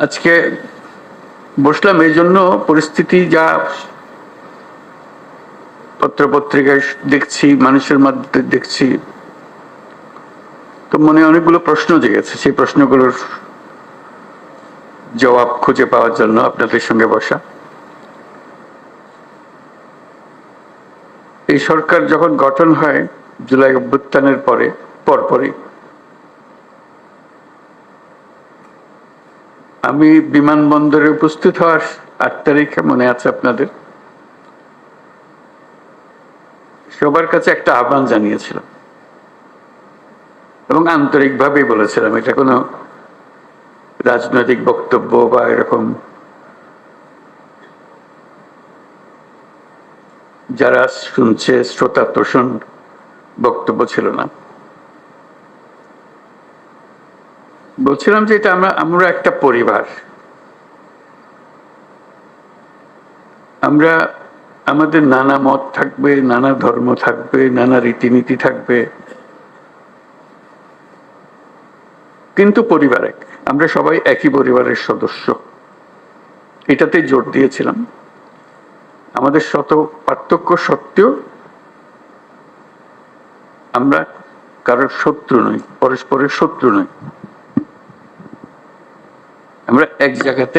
আজকে বসলাম এই জন্য, পরিস্থিতি যা পত্রপত্রিকায় দেখছি, মানুষের মধ্যে দেখছি, তো মনে অনেকগুলো প্রশ্ন জেগেছে। সেই প্রশ্নগুলোর জবাব খুঁজে পাওয়ার জন্য আপনাদের সঙ্গে বসা। এই সরকার যখন গঠন হয় জুলাই অভ্যুত্থানের পরপরই আমি বিমানবন্দরে উপস্থিত হওয়ার 8 তারিখে, মনে আছে আপনাদের, সবার কাছে একটা আহ্বান জানিয়েছিলাম এবং আন্তরিকভাবেই বলেছিলাম। এটা কোনো রাজনৈতিক বক্তব্য বা এরকম যারা শুনছে শ্রোতা তোষণ বক্তব্য ছিল না। বলছিলাম যে এটা আমরা একটা পরিবার। আমরা আমাদের নানা মত থাকবে, নানা ধর্ম থাকবে, নানা রীতিনীতি থাকবে, কিন্তু পরিবার এক। আমরা সবাই একই পরিবারের সদস্য, এটাতে জোর দিয়েছিলাম। আমাদের শত পার্থক্য সত্ত্বেও আমরা কারোর শত্রু নই, পরস্পরের শত্রু নই। আমরা এক জায়গাতে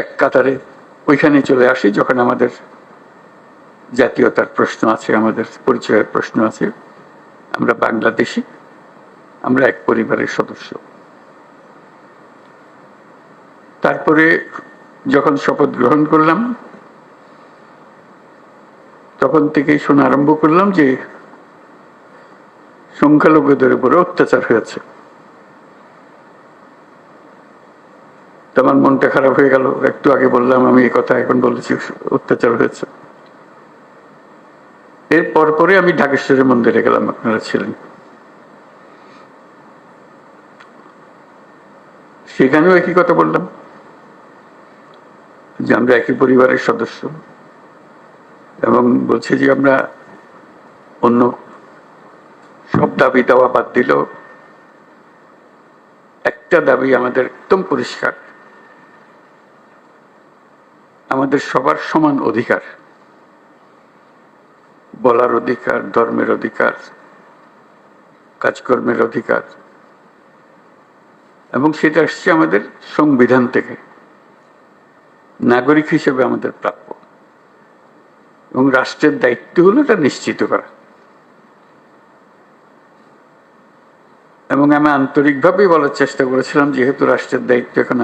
এক কাতারে ওইখানে চলে আসি যখন আমাদের জাতীয়তার প্রশ্ন আছে, আমাদের পরিচয়ের প্রশ্ন আছে। আমরা বাংলাদেশি, আমরা এক পরিবারের সদস্য। তারপরে যখন শপথ গ্রহণ করলাম তখন থেকেই শোনা আরম্ভ করলাম যে সংখ্যালঘুদের উপরে অত্যাচার হয়েছে। আমার মনটা খারাপ হয়ে গেল। একটু আগে বললাম, আমি এই কথা এখন বলেছি, অত্যাচার হয়েছে। এর পরে আমি ঢাকেশ্বরী মন্দিরে গেলাম, আপনারা ছিলেন। সেখানেও একই কথা বললাম যে আমরা একই পরিবারের সদস্য, এবং বলছি যে আমরা অন্য সব দাবি দেওয়া বাদ দিলেও একটা দাবি আমাদের একদম পরিষ্কার, আমাদের সবার সমান অধিকার, বলার অধিকার, ধর্মের অধিকার, কাজকর্মের অধিকার, এবং সেটা আসছে আমাদের সংবিধান থেকে। নাগরিক হিসেবে আমাদের প্রাপ্য, এবং রাষ্ট্রের দায়িত্ব হলো এটা নিশ্চিত করা। এবং আমি আন্তরিকভাবেই বলার চেষ্টা করেছিলাম, যেহেতু রাষ্ট্রের দায়িত্ব এখন